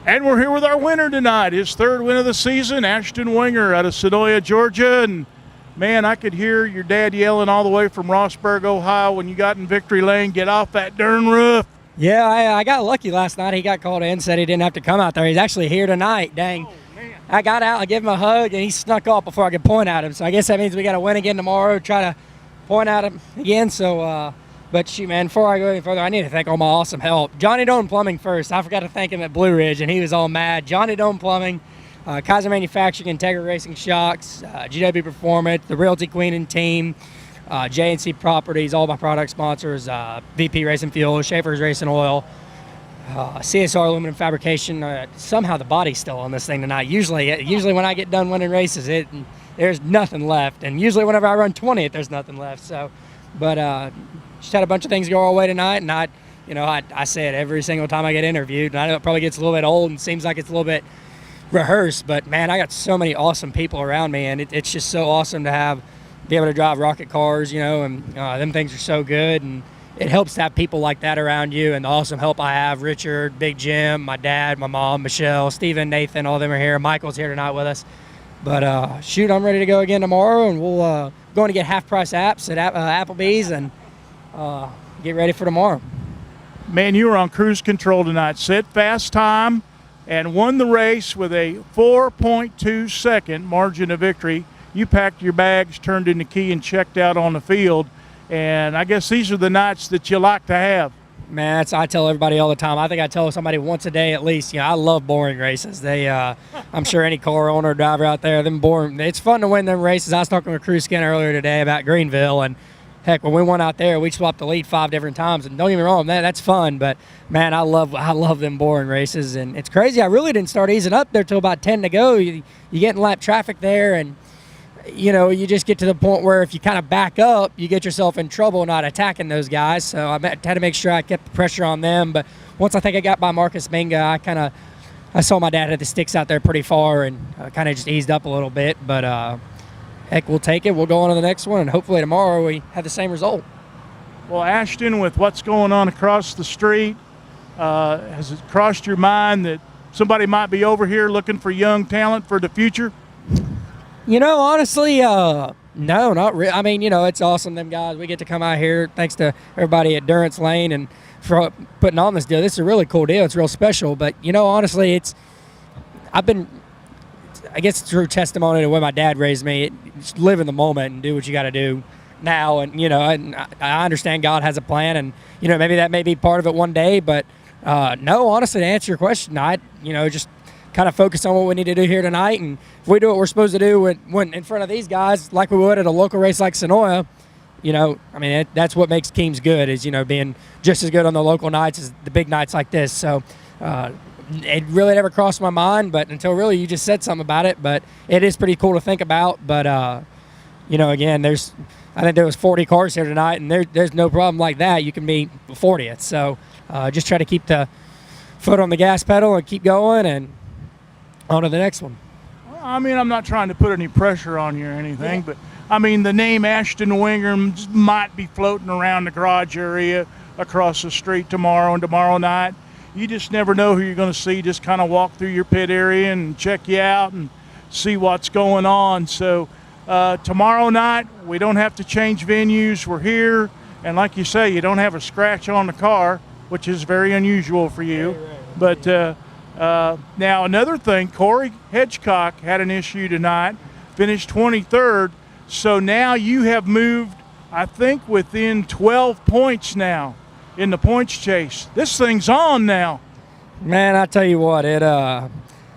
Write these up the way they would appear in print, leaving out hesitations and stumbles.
And we're here with our winner tonight, his third win of the season, Ashton Winger out of Senoia, Georgia. And, man, I could hear your dad yelling all the way from Rossburg, Ohio when you got in victory lane, get off that darn roof. Yeah, I got lucky last night. He got called in, said he didn't have to come out there. He's actually here tonight. Dang. Oh, man. I got out, I gave him a hug, and he snuck off before I could point at him. So I guess that means we got to win again tomorrow, try to point at him again. So, but shoot, man, before I go any further, I need to thank all my awesome help. Johnny Doan Plumbing first. I forgot to thank him at Blue Ridge, and he was all mad. Johnny Doan Plumbing, Kaiser Manufacturing, Integra Racing Shocks, GW Performance, the Realty Queen and team, J&C Properties, all my product sponsors, VP Racing Fuel, Schaefer's Racing Oil, CSR Aluminum Fabrication. Somehow the body's still on this thing tonight. Usually when I get done winning races, there's nothing left, and usually whenever I run 20th, there's nothing left. So, but just had a bunch of things go our way tonight, and I say it every single time I get interviewed, and I know it probably gets a little bit old and seems like it's a little bit rehearsed, but man, I got so many awesome people around me, and it's just so awesome to be able to drive rocket cars, and them things are so good, and it helps to have people like that around you, and the awesome help I have, Richard, Big Jim, my dad, my mom, Michelle, Steven, Nathan, all of them are here. Michael's here tonight with us. But shoot, I'm ready to go again tomorrow, and we'll going to get half-price apps at Applebee's and get ready for tomorrow. Man, you were on cruise control tonight. Set fast time and won the race with a 4.2 second margin of victory. You packed your bags, turned in the key, and checked out on the field. And I guess these are the nights that you like to have. Man, I tell everybody all the time. I think I tell somebody once a day at least. I love boring races. I'm sure any car owner or driver out there, them boring. It's fun to win them races. I was talking with Cruz Skinner earlier today about Greenville, and heck, when we went out there, we swapped the lead 5 different times. And don't get me wrong, that's fun. But man, I love them boring races, and it's crazy. I really didn't start easing up there till about 10 to go. You get in lap traffic there, and you just get to the point where if you kind of back up, you get yourself in trouble not attacking those guys. So I had to make sure I kept the pressure on them. But once I think I got by Marcus Minga, I saw my dad had the sticks out there pretty far, and kind of just eased up a little bit. But heck, we'll take it. We'll go on to the next one, and hopefully tomorrow we have the same result. Well, Ashton, with what's going on across the street, has it crossed your mind that somebody might be over here looking for young talent for the future? Honestly, no, not really. I mean, it's awesome, them guys. We get to come out here. Thanks to everybody at Durrence, Layne, and for putting on this deal. This is a really cool deal. It's real special. But, honestly, I guess it's true testimony to the way my dad raised me. Just live in the moment and do what you got to do now. And, and I understand God has a plan, and, maybe that may be part of it one day. But, no, honestly, to answer your question, just kind of focus on what we need to do here tonight, and if we do what we're supposed to do when in front of these guys, like we would at a local race like Senoia, that's what makes teams good, is being just as good on the local nights as the big nights like this. So it really never crossed my mind, but until really you just said something about it. But it is pretty cool to think about. But again, I think there was 40 cars here tonight, and there's no problem like that. You can be 40th. So just try to keep the foot on the gas pedal and keep going, and on to the next one. Well, I'm not trying to put any pressure on you or anything, but the name Ashton Winger might be floating around the garage area across the street tomorrow and tomorrow night. You just never know who you're going to see. Just kind of walk through your pit area and check you out and see what's going on. So tomorrow night, we don't have to change venues. We're here, and like you say, you don't have a scratch on the car, which is very unusual for you. Right. But now another thing, Corey Hedgecock had an issue tonight, finished 23rd. So now you have moved, I think, within 12 points now in the points chase. This thing's on now. Man, I tell you what, I ain't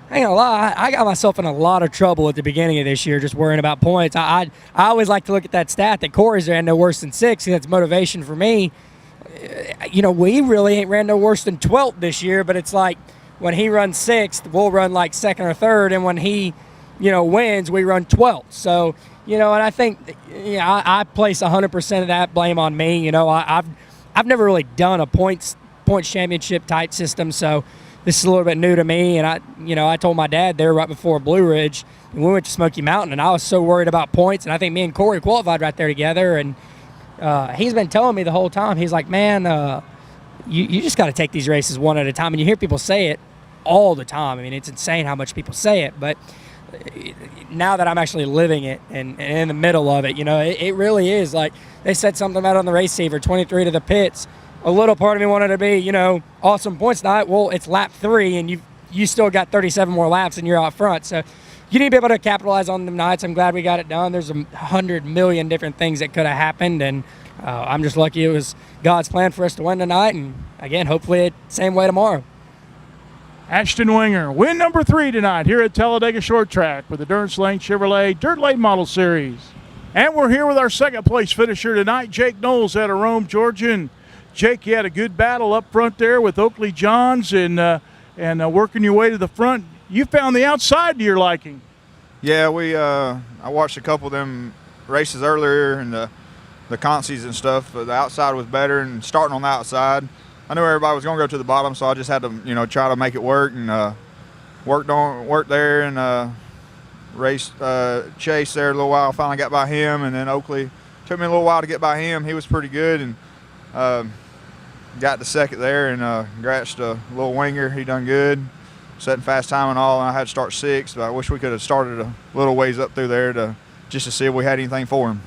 gonna lie, I got myself in a lot of trouble at the beginning of this year just worrying about points. I always like to look at that stat that Corey's ran no worse than 6. That's motivation for me. We really ain't ran no worse than 12th this year, but it's like when he runs 6th, we'll run like 2nd or 3rd, and when he, wins, we run 12th. So, and I think, I place 100% of that blame on me. I've never really done a points championship type system, so this is a little bit new to me. And I told my dad there right before Blue Ridge, and we went to Smoky Mountain, and I was so worried about points, and I think me and Corey qualified right there together, and he's been telling me the whole time. He's like, man, you just got to take these races one at a time. And you hear people say it, all the time. I mean, it's insane how much people say it, but now that I'm actually living it and in the middle of it, it really is. Like they said something about on the race saver, 23 to the pits. A little part of me wanted to be, awesome points night. Well, it's lap 3, and you still got 37 more laps, and you're out front. So you need to be able to capitalize on them nights. I'm glad we got it done. There's 100 million different things that could have happened, and I'm just lucky it was God's plan for us to win tonight. And again, hopefully it's the same way tomorrow. Ashton Winger, win number 3 tonight here at Talladega Short Track with the Durrence Layne Chevrolet Dirt Late Model Series. And we're here with our second place finisher tonight, Jake Knowles out of Rome, Georgia. And Jake, you had a good battle up front there with Oakley Johns and working your way to the front. You found the outside to your liking. Yeah, I watched a couple of them races earlier and the consies and stuff. The outside was better, and starting on the outside, I knew everybody was going to go to the bottom, so I just had to try to make it work and worked there and raced Chase there a little while. Finally got by him, and then Oakley took me a little while to get by him. He was pretty good, and got to second there and scratched a little Winger. He done good, setting fast time and all. And I had to start 6th, but I wish we could have started a little ways up through there just to see if we had anything for him.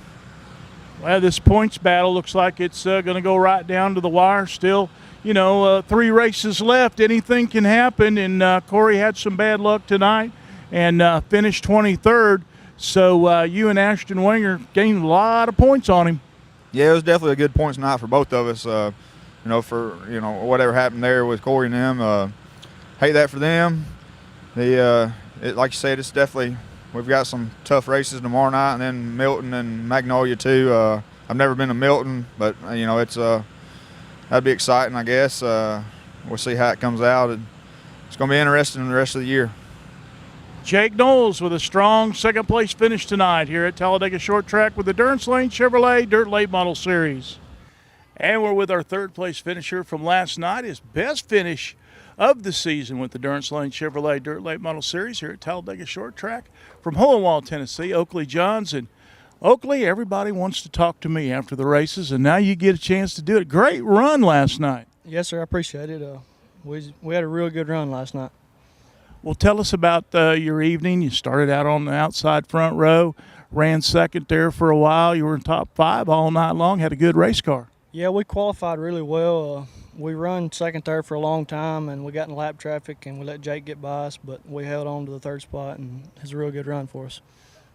Well, this points battle looks like it's going to go right down to the wire still. 3 races left. Anything can happen, and Corey had some bad luck tonight and finished 23rd. So you and Ashton Winger gained a lot of points on him. Yeah, it was definitely a good points night for both of us. For whatever happened there with Corey and them, hate that for them. Like you said, it's definitely, we've got some tough races tomorrow night, and then Milton and Magnolia too. I've never been to Milton, but it's that'd be exciting, I guess. We'll see how it comes out. It's going to be interesting the rest of the year. Jake Knowles with a strong second place finish tonight here at Talladega Short Track with the Durrence Layne Chevrolet Dirt Late Model Series. And we're with our third place finisher from last night, his best finish of the season with the Durrence Layne Chevrolet Dirt Late Model Series here at Talladega Short Track from Hullowall, Tennessee, Oakley Johns. And Oakley, everybody wants to talk to me after the races, and now you get a chance to do it. Great run last night. Yes, sir. I appreciate it. We had a real good run last night. Well, tell us about your evening. You started out on the outside front row, ran second there for a while. You were in top 5 all night long, had a good race car. Yeah, we qualified really well. We run second there for a long time, and we got in lap traffic, and we let Jake get by us, but we held on to the 3rd spot, and it was a real good run for us.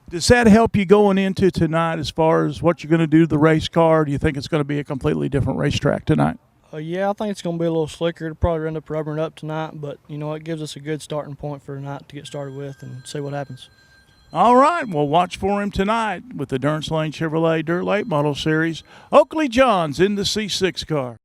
Does that help you going into tonight as far as what you're going to do to the race car? Do you think it's going to be a completely different racetrack tonight? Yeah, I think it's going to be a little slicker. It'll probably end up rubbering up tonight, but, it gives us a good starting point for tonight to get started with and see what happens. All right, well, watch for him tonight with the Durrence Layne Chevrolet Dirt Late Model Series. Oakley Johns in the C6 car.